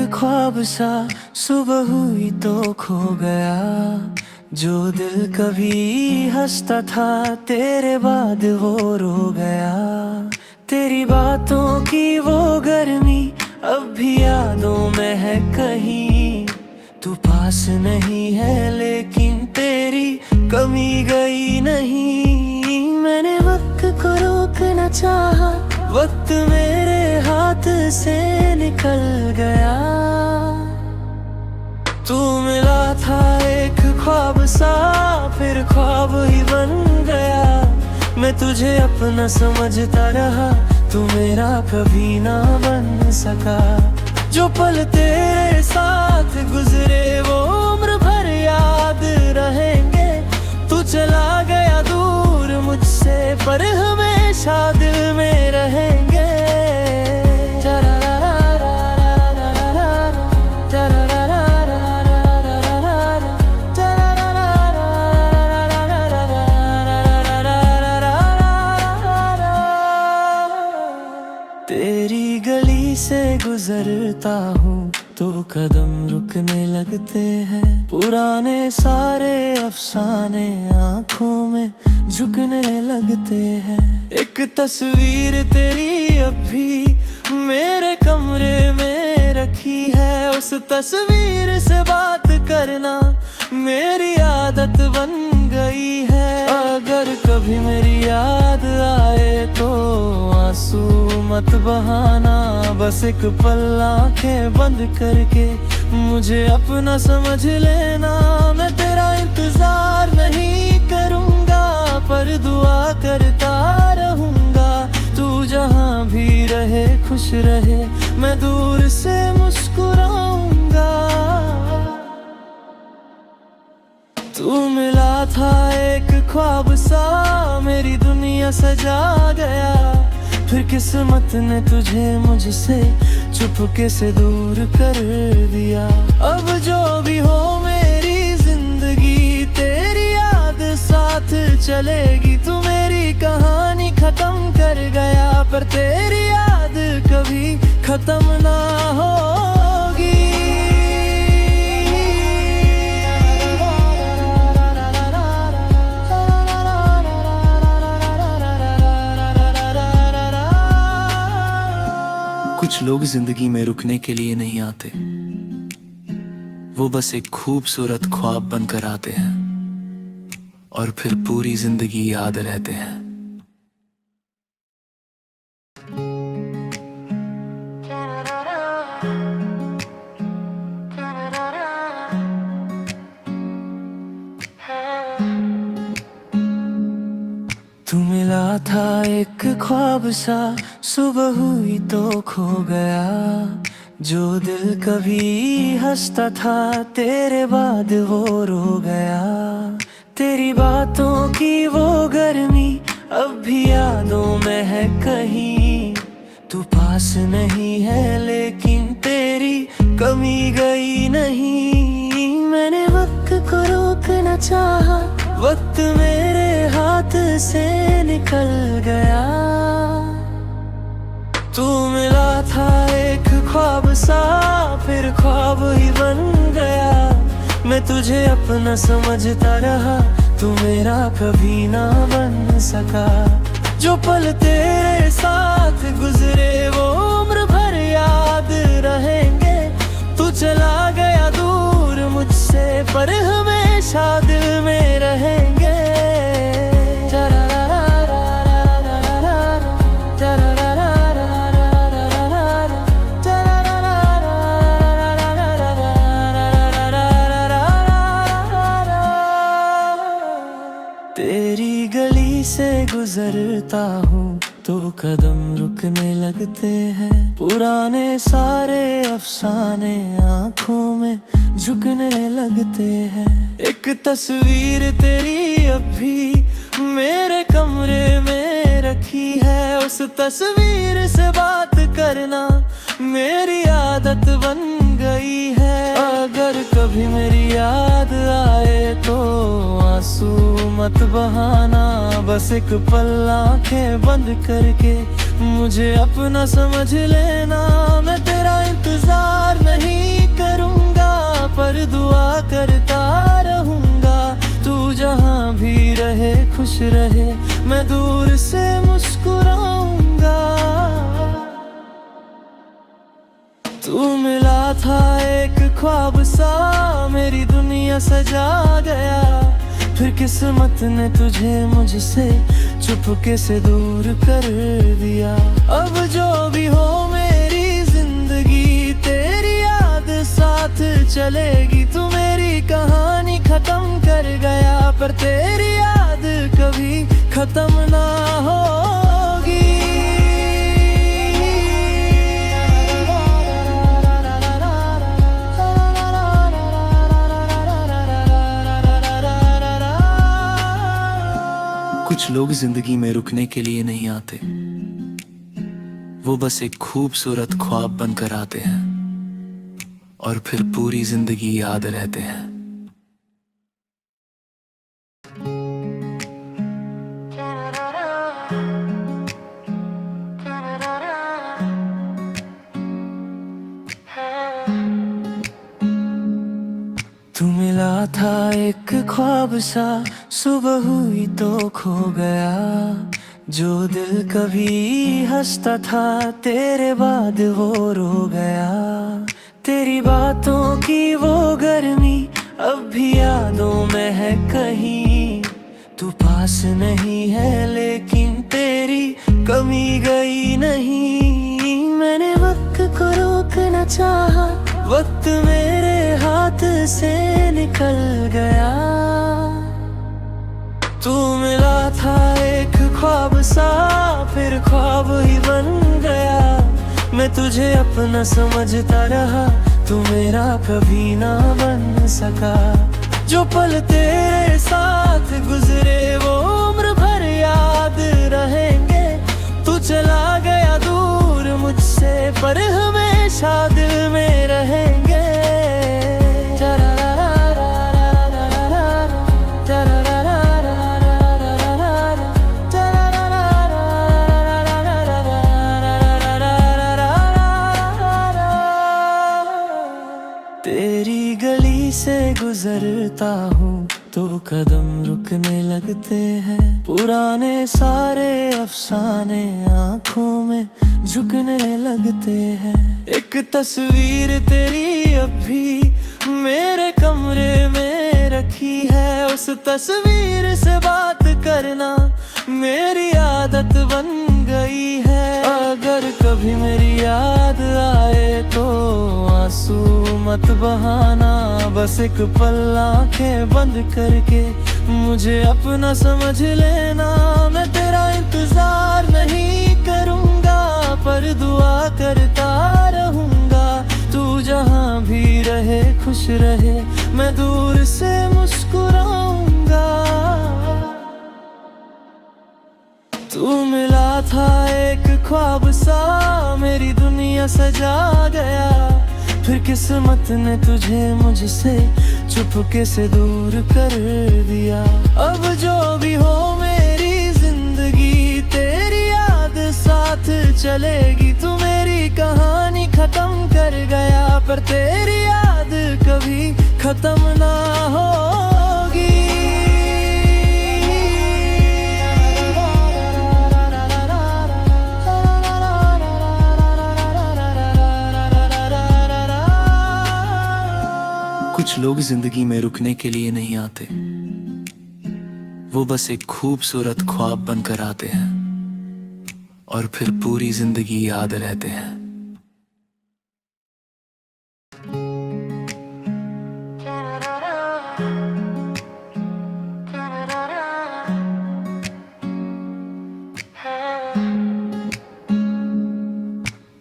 ख्वाब सा सुबह हुई तो खो गया। जो दिल कभी हंसता था तेरे बाद वो रो गया। तेरी बातों की वो गर्मी अब भी यादों में है कहीं। तू पास नहीं है लेकिन तेरी कमी गई नहीं। मैंने वक्त को रोकना चाहा, वक्त मेरे हाथ से निकल गया। तू मिला था एक ख्वाब सा, फिर ख्वाब ही बन गया। मैं तुझे अपना समझता रहा, तू मेरा कभी ना बन सका। जो पल तेरे साथ गुजरे वो उम्र भर याद रहेंगे। तू चला गया दूर मुझसे पर हमेशा दिल में रहेंगे। तेरी गली से गुजरता हूँ तो कदम रुकने लगते हैं। पुराने सारे अफसाने आँखों में झुकने लगते हैं। एक तस्वीर तेरी अब भी मेरे कमरे में रखी है। उस तस्वीर से बात करना मेरी आदत बन गई है। अगर कभी मेरी याद आए तो आंसू मत बहाना। बस एक पल आंखें बंद करके मुझे अपना समझ लेना। मैं तेरा इंतजार नहीं करूँगा पर दुआ करता रहूँगा। तू जहाँ भी रहे खुश रहे, मैं दूर से मुस्कुराऊँगा। तू मिला था एक ख्वाब सा, मेरी दुनिया सजा गया। फिर किस्मत ने तुझे मुझसे चुपके से दूर कर दिया। अब जो भी हो मेरी जिंदगी तेरी याद साथ चलेगी। तू मेरी कहानी खत्म कर गया पर तेरी याद कभी खत्म ना होगी। कुछ लोग जिंदगी में रुकने के लिए नहीं आते, वो बस एक खूबसूरत ख्वाब बनकर आते हैं और फिर पूरी जिंदगी याद रहते हैं। तू मिला था एक ख्वाब सा, सुबह हुई तो खो गया। जो दिल कभी हंसता था तेरे बाद वो रो गया। तेरी बातों की वो गर्मी अब भी यादों में है कहीं। तू पास नहीं है लेकिन तेरी कमी गई नहीं। मैंने वक्त को रोकना चाहा, वक्त मेरे हाथ से निकल गया। तू मिला था एक ख्वाब सा, फिर ख्वाब ही बन गया। मैं तुझे अपना समझता रहा, तू मेरा कभी ना बन सका। जो पल तेरे साथ गुजरे वो उम्र भर याद रहेंगे। तू चला गया दूर मुझसे पर हमेशा दिल में रहेंगे। तेरी गली से गुजरता हूँ तो कदम रुकने लगते हैं। पुराने सारे अफसाने आँखों में झुकने लगते हैं। एक तस्वीर तेरी अब भी मेरे कमरे में रखी है। उस तस्वीर से बात करना मेरी आदत बन गई है। अगर कभी मेरी याद आए तो आंसू मत बहाना। बस एक पल आंखें बंद करके मुझे अपना समझ लेना। मैं तेरा इंतजार नहीं करूँगा, पर दुआ करता रहूँगा। तू जहाँ भी रहे खुश रहे, मैं दूर से मुस्कुराऊँगा। तू मिला था एक ख्वाब सा, मेरी दुनिया सजा गया। फिर किस्मत ने तुझे मुझसे चुपके से दूर कर दिया। अब जो भी हो मेरी जिंदगी, तेरी याद साथ चलेगी। तू मेरी कहानी खत्म कर गया, पर तेरी याद कभी खत्म ना होगी। कुछ लोग जिंदगी में रुकने के लिए नहीं आते, वो बस एक खूबसूरत ख्वाब बनकर आते हैं और फिर पूरी जिंदगी याद रहते हैं। तू मिला था एक ख्वाब सा, सुबह हुई तो खो गया। जो दिल कभी हंसता था, तेरे बाद वो रो गया। तेरी बातों की वो गर्मी अब भी यादों में है कहीं। तू पास नहीं है लेकिन तेरी कमी गई नहीं। मैंने वक्त को रोकना चाहा, वक्त मेरे हाथ से निकल गया। तू मिला था एक ख्वाब सा, फिर ख्वाब ही बन गया। मैं तुझे अपना समझता रहा, तू मेरा कभी ना बन सका। जो पल तेरे साथ गुजरे वो उम्र भर याद रहेंगे। तू चला गया दूर मुझसे, पर हमेशा दिल में रहेंगे। तेरी गली से गुजरता हूँ तो कदम रुकने लगते हैं। पुराने सारे अफसाने आंखों में झुकने लगते हैं। एक तस्वीर तेरी अब भी मेरे कमरे में रखी है। उस तस्वीर से बात करना मेरी आदत बन गई है। अगर कभी मेरी याद आए तो आंसू मत बहाना। बस एक पल आंखें बंद करके मुझे अपना समझ लेना। मैं तेरा इंतजार नहीं करूँगा, पर दुआ करता रहूँगा। तू जहाँ भी रहे खुश रहे, मैं दूर से मुस्कुराऊँगा। तू मिला था एक ख्वाब सा, मेरी दुनिया सजा गया। फिर किस्मत ने तुझे मुझसे चुपके से दूर कर दिया। अब जो भी हो मेरी जिंदगी, तेरी याद साथ चलेगी। तू मेरी कहानी खत्म कर गया, पर तेरी याद कभी खत्म ना होगी। कुछ लोग जिंदगी में रुकने के लिए नहीं आते, वो बस एक खूबसूरत ख्वाब बनकर आते हैं और फिर पूरी जिंदगी याद रहते हैं।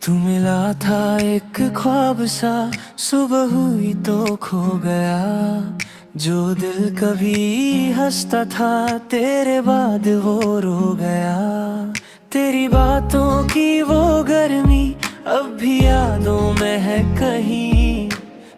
तू मिला था एक ख्वाब सा, सुबह हुई तो खो गया। जो दिल कभी हंसता था, तेरे बाद वो रो गया। तेरी बातों की वो गर्मी अब भी यादों में है कहीं।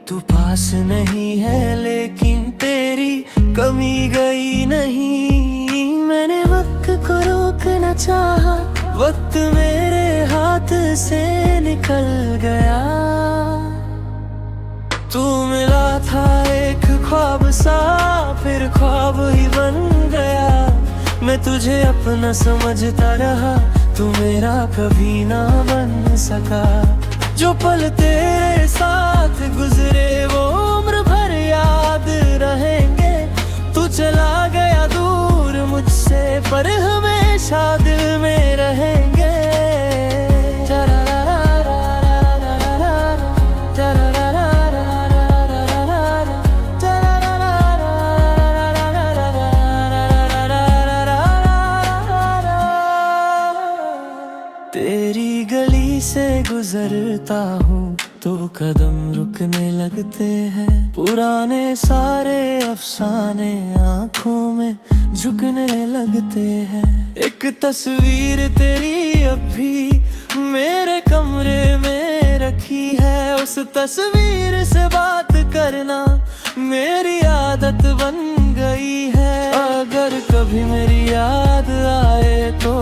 तू पास नहीं है लेकिन तेरी कमी गई नहीं। मैंने वक्त को रोकना चाहा, वक्त मेरे हाथ से निकल गया। तू मिला था एक ख्वाब सा, फिर ख्वाब ही बन गया। मैं तुझे अपना समझता रहा, तू मेरा कभी ना बन सका। जो पल तेरे साथ गुजरे वो उम्र भर याद रहेंगे। तू चला गया दूर मुझसे, पर हमेशा दिल में रहेंगे। तेरी गली से गुजरता हूँ तो कदम रुकने लगते हैं। पुराने सारे अफसाने आंखों में झुकने लगते हैं। एक तस्वीर तेरी अब भी मेरे कमरे में रखी है। उस तस्वीर से बात करना मेरी आदत बन गई है। अगर कभी मेरी याद आए तो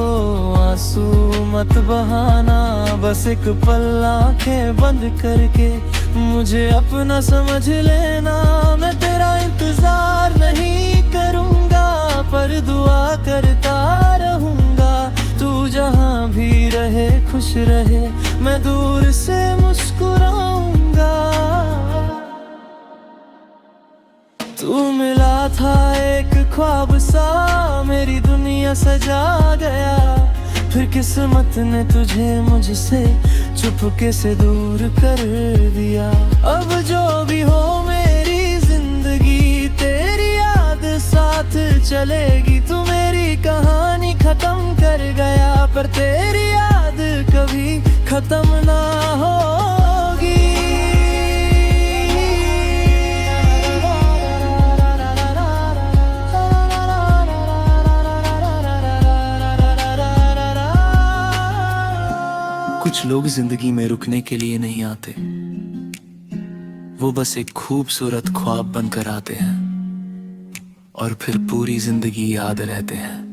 आंसू मत बहाना। बस एक पल आंखें बंद करके मुझे अपना समझ लेना। मैं तेरा इंतजार नहीं करूँगा, पर दुआ करता रहूँगा। तू जहाँ भी रहे खुश रहे, मैं दूर से मुस्कुराऊँगा। तू मिला था एक ख्वाब सा, मेरी दुनिया सजा गया। फिर किस्मत ने तुझे मुझसे चुपके से दूर कर दिया। अब जो भी हो मेरी जिंदगी, तेरी याद साथ चलेगी। तू मेरी कहानी खत्म कर गया, पर तेरी याद कभी खत्म ना होगी। कुछ लोग जिंदगी में रुकने के लिए नहीं आते, वो बस एक खूबसूरत ख्वाब बनकर आते हैं और फिर पूरी जिंदगी याद रहते हैं।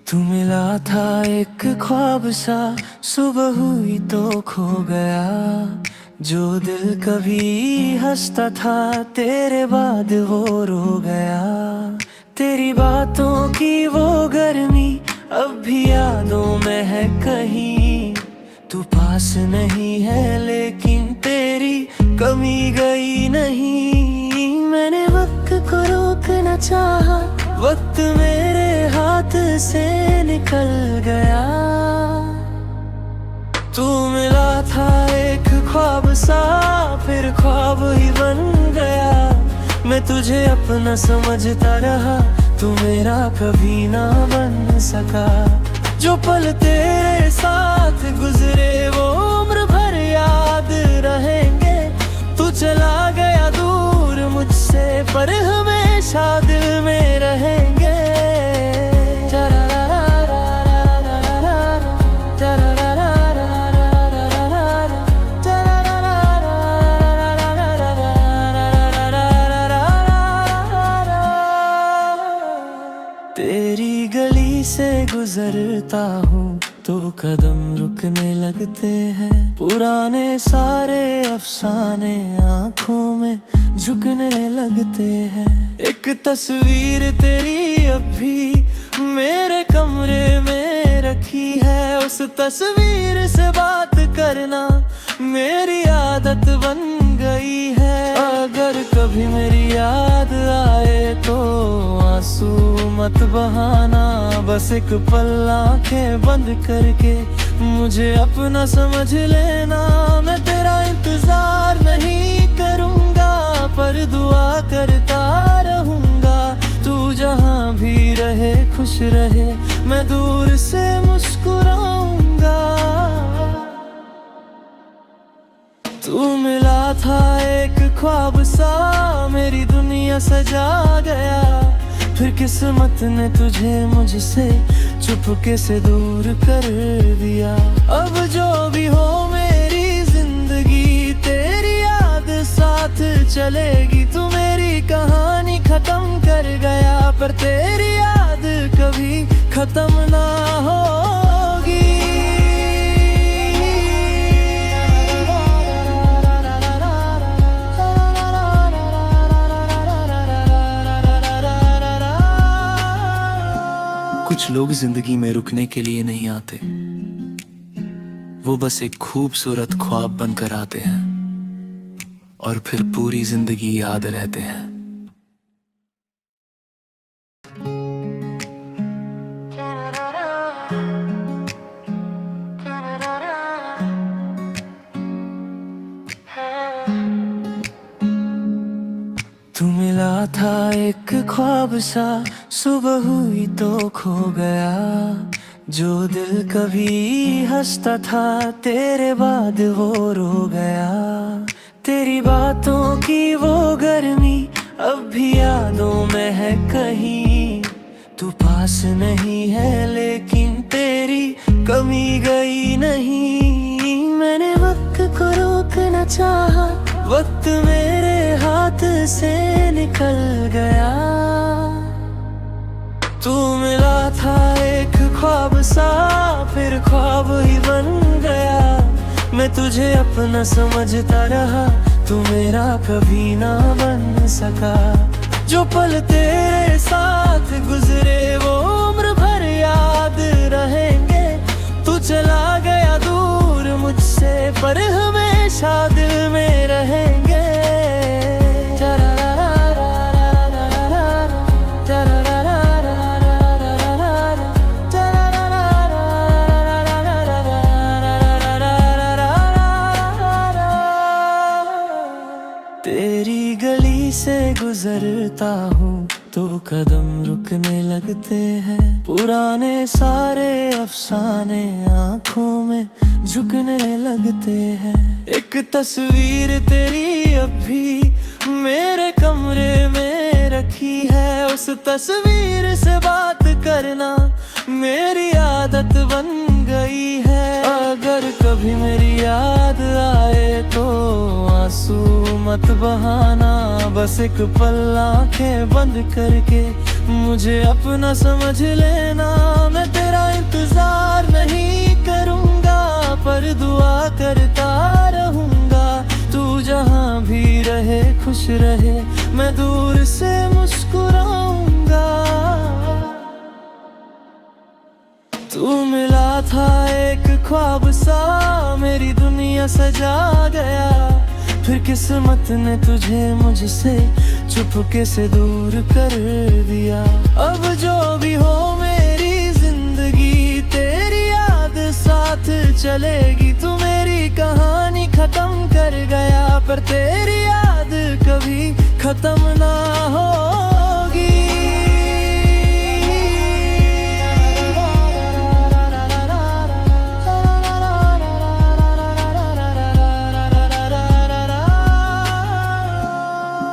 तू मिला था एक ख्वाब सा, सुबह हुई तो खो गया। जो दिल कभी हंसता था तेरे बाद वो रो गया। तेरी बातों की वो गर्मी अब भी यादों में है कहीं। तू पास नहीं है लेकिन तेरी कमी गई नहीं। मैंने वक्त को रोकना चाहा, वक्त मेरे हाथ से निकल गया। तू मिला था एक ख्वाब सा, फिर ख्वाब ही बन गया। मैं तुझे अपना समझता रहा, तू मेरा कभी ना बन सका। जो पल तेरे साथ गुजरे वो उम्र भर याद रहेंगे। तू चला गया दूर मुझसे, पर हमेशा दिल में रहेंगे। तेरी गली से गुजरता हूँ तो कदम रुकने लगते हैं। पुराने सारे अफसाने आंखों में झुकने लगते हैं। एक तस्वीर तेरी अब भी मेरे कमरे में रखी है। उस तस्वीर से बात करना मेरी आदत बन गई है। अगर कभी मेरी याद आए तो आंसू मत बहाना। बस एक पल आंखें बंद करके मुझे अपना समझ लेना। मैं तेरा इंतजार नहीं करूँगा, पर दुआ करता रहूँगा। तू जहाँ भी रहे खुश रहे, मैं दूर से मुस्कुराऊँगा। तू मिला था एक ख्वाब सा, मेरी दुनिया सजा गया। फिर किस्मत ने तुझे मुझसे चुपके से दूर कर दिया। अब जो भी हो मेरी जिंदगी तेरी याद साथ चलेगी। तू मेरी कहानी खत्म कर गया पर तेरी याद कभी खत्म ना होगी। कुछ लोग जिंदगी में रुकने के लिए नहीं आते, वो बस एक खूबसूरत ख्वाब बनकर आते हैं और फिर पूरी जिंदगी याद रहते हैं। तू मिला था एक ख्वाब सा, सुबह हुई तो खो गया। जो दिल कभी हंसता था तेरे बाद वो रो गया। तेरी बातों की वो गर्मी अब भी यादों में है कहीं। तू पास नहीं है लेकिन तेरी कमी गई नहीं। मैंने वक्त को रोकना चाहा, वक्त मेरे हाथ से निकल गया। तू मिला था एक ख्वाब सा, फिर ख्वाब ही बन गया। मैं तुझे अपना समझता रहा, तू मेरा कभी ना बन सका। जो पल तेरे साथ गुजरे वो उम्र भर याद रहेंगे। तू चला गया दूर मुझसे पर हमेशा दिल में रहेंगे। तेरी गली से गुजरता हूँ तो कदम रुकने लगते हैं। पुराने सारे अफसाने आंखों में झुकने लगते हैं। एक तस्वीर तेरी अब भी मेरे कमरे में रखी है। उस तस्वीर से बात करना मेरी आदत बन गई है। अगर कभी मेरी याद आए तो आंसू मत बहाना। बस एक पल आंखें बंद करके मुझे अपना समझ लेना। मैं तेरा इंतजार नहीं करूँगा पर दुआ करता रहूँगा। तू जहाँ भी रहे खुश रहे, मैं दूर से मुस्कुराऊंगा। तू मिला था एक ख्वाब सा, मेरी दुनिया सजा गया। फिर किस्मत ने तुझे मुझसे चुपके से दूर कर दिया। अब जो भी हो मेरी जिंदगी तेरी याद साथ चलेगी। तू मेरी कहानी खत्म कर गया पर तेरी याद कभी खत्म ना होगी।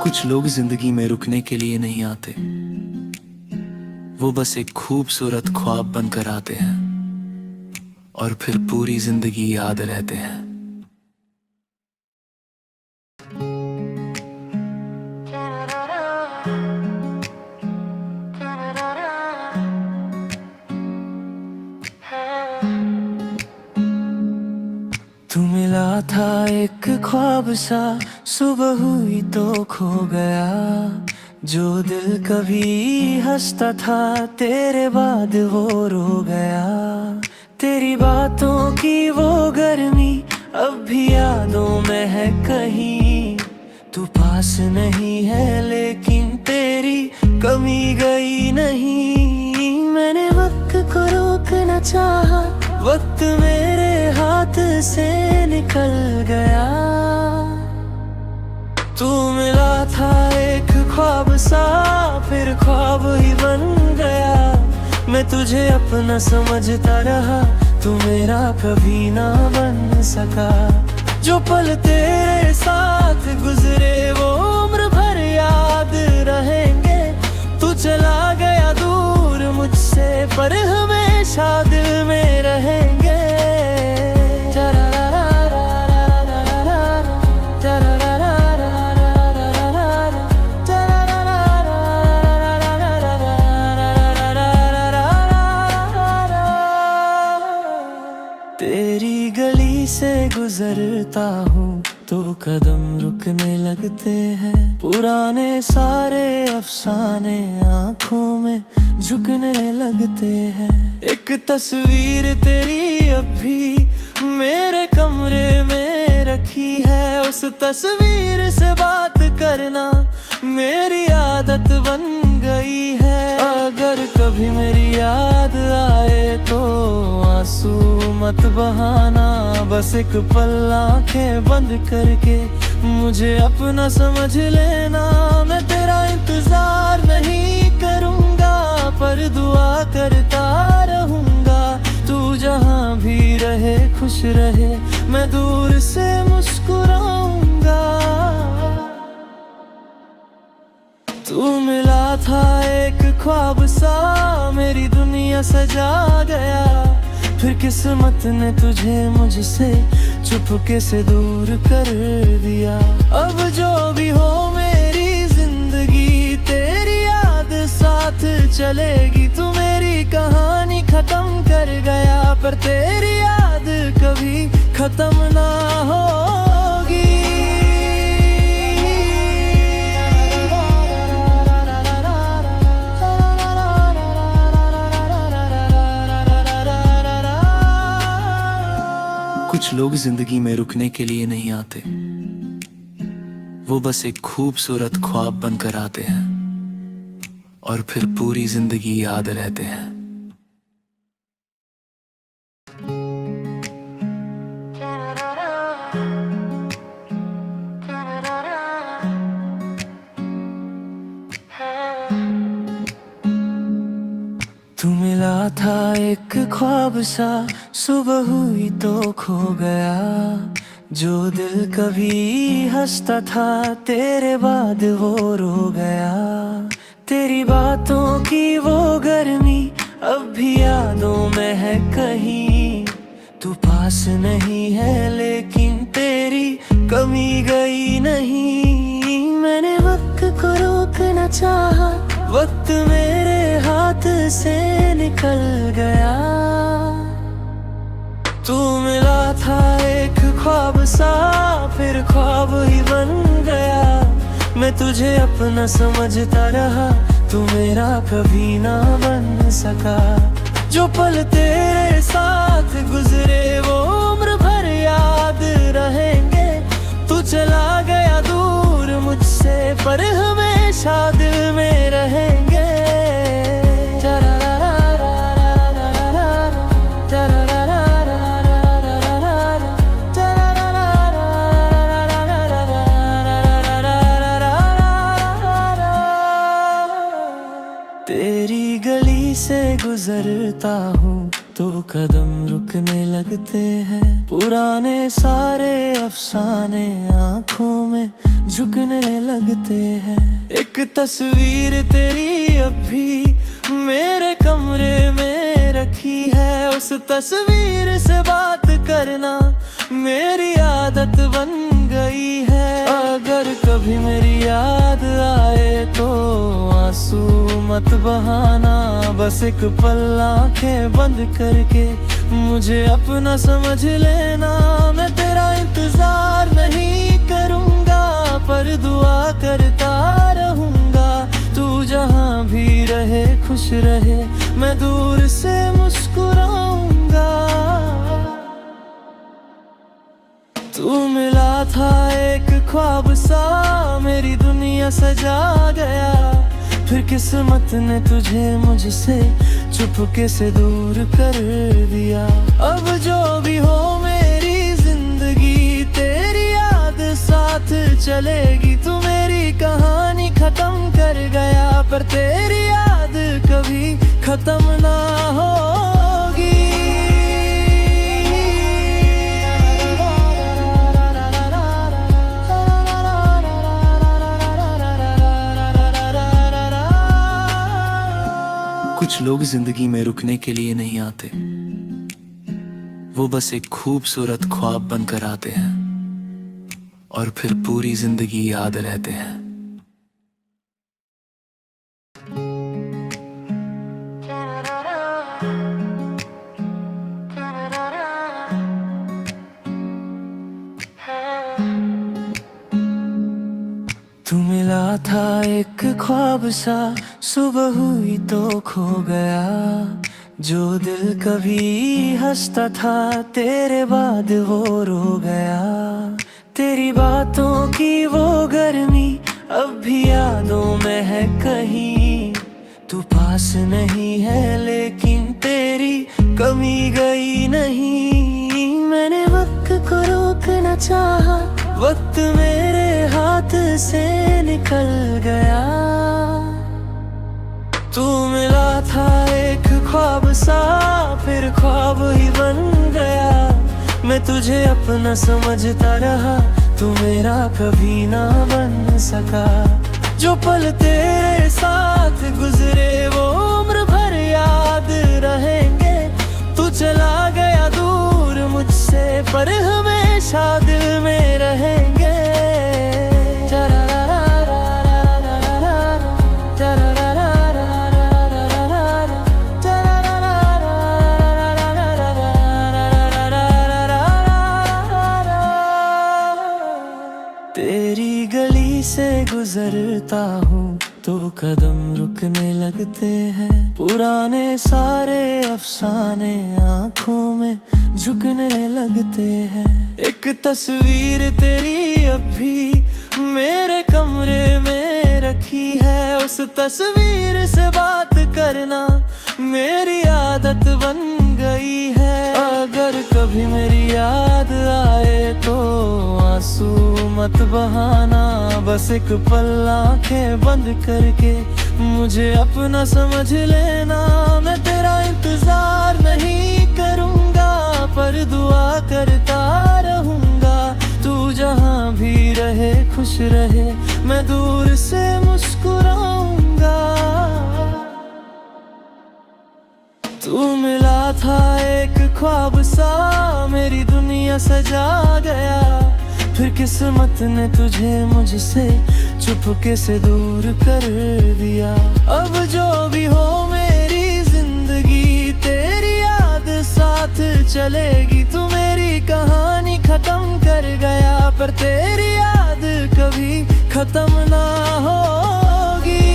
कुछ लोग जिंदगी में रुकने के लिए नहीं आते, वो बस एक खूबसूरत ख्वाब बनकर आते हैं और फिर पूरी जिंदगी याद रहते हैं। तू मिला था एक ख्वाब सा, सुबह हुई तो खो गया। जो दिल कभी हंसता था तेरे बाद वो रो गया। तेरी बातों की वो गर्मी अब भी यादों में है कहीं। तू पास नहीं है लेकिन तेरी कमी गई नहीं। मैंने वक्त को रोकना चाहा, वक्त मेरे हाथ से निकल गया। तू मिला था एक ख्वाब सा, फिर ख्वाब ही बन गया। मैं तुझे अपना समझता रहा, तू मेरा कभी ना बन सका। जो पल तेरे साथ गुजरे वो उम्र भर याद रहेंगे। तू चला गुजरता हूँ तो कदम रुकने लगते हैं। पुराने सारे अफसाने आंखों में झुकने लगते हैं। एक तस्वीर तेरी अब भी मेरे कमरे में रखी है। उस तस्वीर से बात करना मेरी आदत बन गई है। अगर कभी मेरी याद आए तो आंसू मत बहाना। बस एक पल आंखें बंद करके मुझे अपना समझ लेना। मैं तेरा इंतजार नहीं करूँगा पर दुआ करता रहूँगा। तू जहाँ भी रहे खुश रहे, मैं दूर से मुस्कुराऊंगा। तू मिला था एक ख्वाब सा, मेरी दुनिया सजा गया। फिर किस्मत ने तुझे मुझसे चुपके से दूर कर दिया। अब जो भी हो मेरी जिंदगी तेरी याद साथ चलेगी। तू मेरी कहानी खत्म कर गया पर तेरी याद कभी खत्म ना होगी। कुछ लोग जिंदगी में रुकने के लिए नहीं आते, वो बस एक खूबसूरत ख्वाब बनकर आते हैं और फिर पूरी जिंदगी याद रहते हैं। तू मिला था एक ख्वाब सा, सुबह हुई तो खो गया। जो दिल कभी हंसता था तेरे बाद वो रो गया। तेरी बातों की वो गर्मी अब भी यादों में है कहीं। तू पास नहीं है लेकिन तेरी कमी गई नहीं। मैंने वक्त को रोकना चाहा, वक्त मेरे हाथ से निकल गया। तू मिला था एक ख्वाब सा, फिर ख्वाब ही बन गया। मैं तुझे अपना समझता रहा, तू मेरा कभी ना बन सका। जो पल तेरे साथ गुजरे वो उम्र भर याद रहेंगे। तू चला गया दूर मुझसे पर हमेशा दिल में रहेंगे। तेरी गली से गुजरता हूँ तो कदम रुकने लगते हैं। पुराने सारे अफसाने आंखों में झुकने लगते हैं। एक तस्वीर तेरी अब भी मेरे कमरे में रखी है। उस तस्वीर से बात करना मेरी आदत बन गई है। अगर कभी मेरी याद आए तो आंसू मत बहाना। बस एक पल आंखें बंद करके मुझे अपना समझ लेना। मैं तेरा इंतजार नहीं करूँगा पर दुआ करता रहूँगा। तू जहाँ भी रहे खुश रहे, मैं दूर से मुस्कुराऊंगा। तू मिला था एक ख्वाब सा, मेरी दुनिया सजा गया। फिर किस्मत ने तुझे मुझसे चुपके से दूर कर दिया। अब जो भी हो मेरी जिंदगी तेरी याद साथ चलेगी। तू मेरी कहानी खत्म कर गया पर तेरी याद कभी खत्म ना होगी। कुछ लोग जिंदगी में रुकने के लिए नहीं आते, वो बस एक खूबसूरत ख्वाब बनकर आते हैं और फिर पूरी जिंदगी याद रहते हैं। एक ख्वाब सा सुबह हुई तो खो गया, जो दिल कभी हंसता था तेरे बाद वो रो गया। तेरी बातों की वो गर्मी अब भी यादों में है कहीं, तू पास नहीं है लेकिन तेरी कमी गई नहीं। मैंने वक्त को रोकना चाहा, वक्त मेरे हाथ से निकल गया। तू मिला था एक ख्वाब सा, फिर ख्वाब ही बन गया। मैं तुझे अपना समझता रहा, तू मेरा कभी ना बन सका। जो पल तेरे साथ गुजरे वो उम्र भर याद रहेंगे। तू चला गया दूर मुझसे, पर हमेशा दिल में रहेंगे। तेरी गली से गुजरता हूँ तो कदम रुकने लगते हैं। पुराने सारे अफसाने आंखों में झुकने लगते हैं। एक तस्वीर तेरी अब भी मेरे कमरे में रखी है। उस तस्वीर से बात करना मेरी आदत बन गई है। अगर कभी मेरी याद आए तो आंसू मत बहाना, बस एक पल आंखें बंद करके मुझे अपना समझ लेना। मैं तेरा इंतजार नहीं करूंगा, पर दुआ करता रहूंगा। तू जहां भी रहे खुश रहे, मैं दूर से मुस्कुराऊंगा। तू मिला था एक ख्वाब सा, मेरी दुनिया सजा गया। फिर किस्मत ने तुझे मुझसे चुपके से दूर कर दिया। अब जो भी हो मेरी जिंदगी, तेरी याद साथ चलेगी। तू मेरी कहानी खत्म कर गया, पर तेरी याद कभी खत्म ना होगी।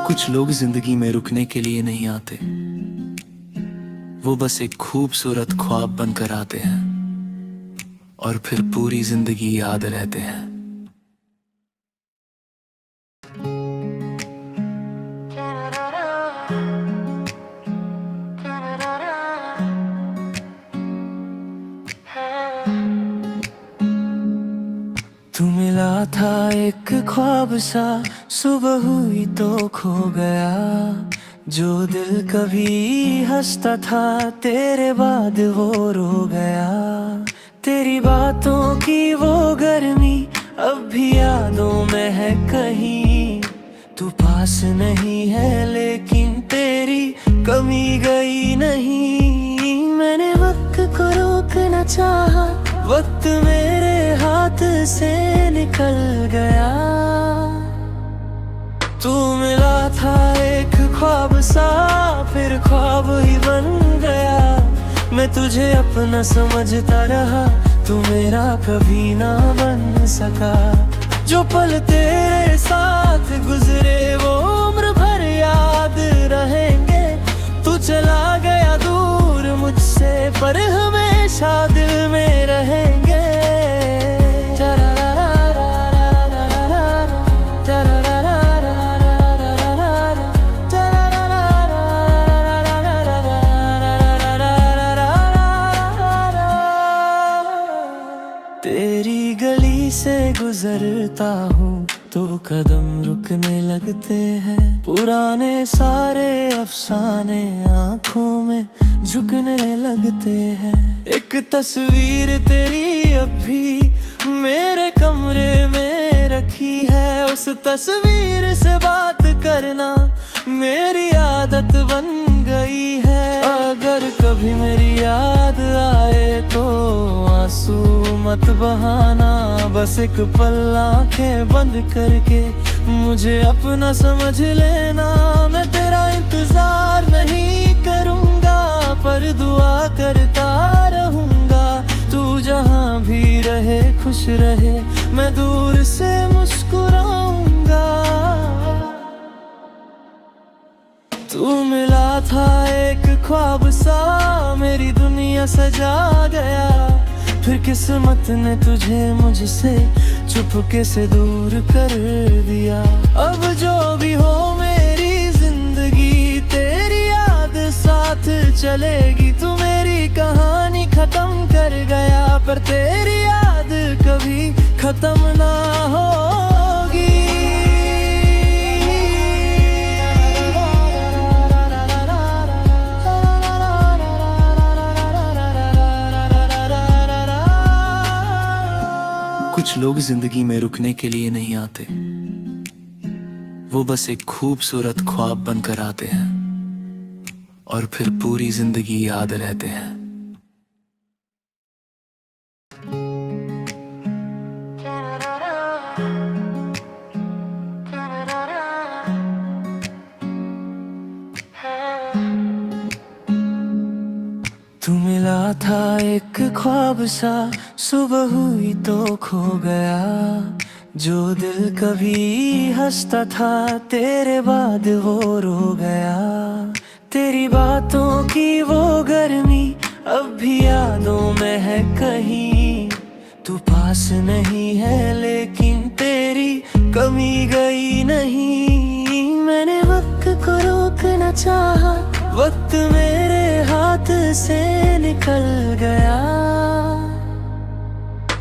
कुछ लोग जिंदगी में रुकने के लिए नहीं आते, वो बस एक खूबसूरत ख्वाब बनकर आते हैं और फिर पूरी जिंदगी याद रहते हैं। तू मिला था एक ख्वाब सा, सुबह हुई तो खो गया। जो दिल कभी हंसता था तेरे बाद वो रो गया। तेरी बातों की वो गर्मी अब भी यादों में है कहीं, तू पास नहीं है लेकिन तेरी कमी गई नहीं। मैंने वक्त को रोकना चाहा, वक्त मेरे हाथ से निकल गया। तू मिला था एक ख्वाब सा, फिर ख्वाब ही बन गया। मैं तुझे अपना समझता रहा, तू मेरा कभी ना बन सका। जो पल तेरे साथ गुजरे वो उम्र भर याद रहेंगे। तू चला गया दूर मुझसे, पर हमेशा दिल में रहेंगे। तेरी गली से गुजरता हूँ तो कदम रुकने लगते हैं। पुराने सारे अफसाने आंखों में झुकने लगते हैं। एक तस्वीर तेरी अब भी मेरे कमरे में रखी है। उस तस्वीर से बात करना मेरी आदत बन गई है। अगर कभी मेरी याद आए तो आंसू मत बहाना, बस एक पल आंखें बंद करके मुझे अपना समझ लेना। मैं तेरा इंतजार नहीं करूँगा, पर दुआ करता रहूँगा। तू जहाँ भी रहे खुश रहे, मैं दूर से मुस्कुराऊँगा। तू मिला था एक ख्वाब सा, मेरी दुनिया सजा गया। फिर किस्मत ने तुझे मुझसे चुपके से दूर कर दिया। अब जो भी हो मेरी जिंदगी, तेरी याद साथ चलेगी। तू मेरी कहानी खत्म कर गया, पर तेरी याद कभी खत्म ना होगी। कुछ लोग जिंदगी में रुकने के लिए नहीं आते, वो बस एक खूबसूरत ख्वाब बनकर आते हैं और फिर पूरी जिंदगी याद रहते हैं। तू मिला था एक ख्वाब सा, सुबह हुई तो खो गया। जो दिल कभी हंसता था, तेरे बाद वो रो गया। तेरी बातों की वो गर्मी अब भी यादों में है कहीं। तू पास नहीं है लेकिन तेरी कमी गई नहीं। मैंने वक्त को रोकना चाहा, वक्त मेरे हाथ से निकल गया।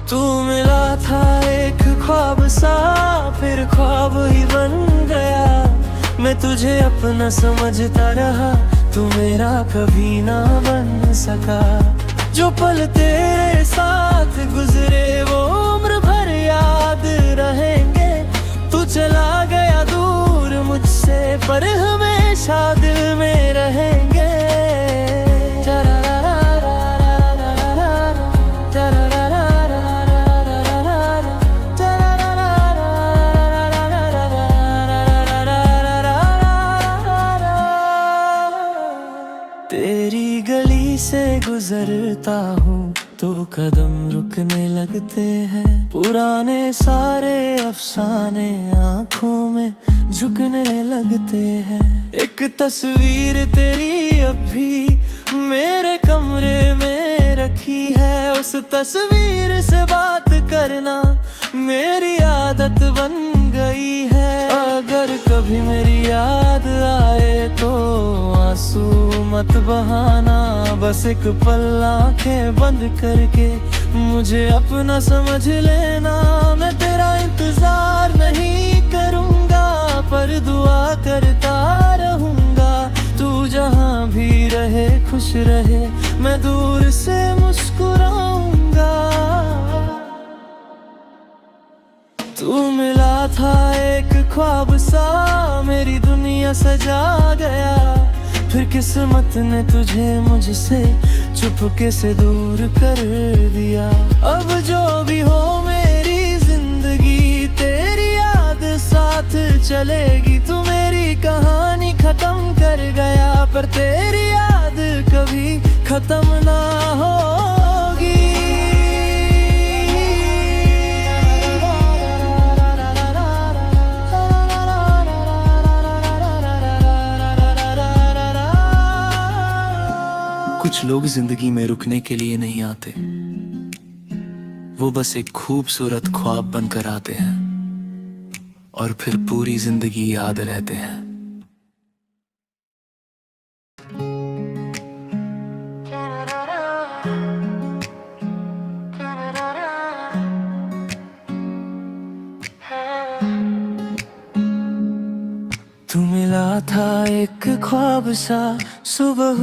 तू मिला था एक ख्वाब सा, फिर ख्वाब ही बन गया। मैं तुझे अपना समझता रहा, तू मेरा कभी ना बन सका। जो पल तेरे साथ गुजरे वो उम्र भर याद रहेंगे। तू चला गया दूर मुझसे, पर हमेशा दिल में रहेंगे। तेरी गली से गुजरता हूँ तो कदम रुकने लगते हैं। पुराने सारे अफसाने आँखों में झुकने लगते हैं। एक तस्वीर तेरी अब भी मेरे कमरे में रखी है। उस तस्वीर से बात करना मेरी आदत बन गई है। अगर कभी मेरी याद आए तो आंसू मत बहाना। बस एक पल आंखें बंद करके मुझे अपना समझ लेना। मैं तेरा इंतजार नहीं करूँगा, पर दुआ करता रहूँगा। तू जहाँ भी रहे खुश रहे, मैं दूर से मुस्कुराऊँगा। तू मिला था एक ख्वाब सा, मेरी दुनिया सजा गया। फिर किस्मत ने तुझे मुझसे चुपके से दूर कर दिया। अब जो भी हो मेरी जिंदगी, तेरी याद साथ चलेगी। तू मेरी कहानी खत्म कर गया, पर तेरी याद कभी खत्म ना होगी। कुछ लोग जिंदगी में रुकने के लिए नहीं आते, वो बस एक खूबसूरत ख्वाब बनकर आते हैं और फिर पूरी जिंदगी याद रहते हैं। तू मिला था एक ख्वाब सा, सुबह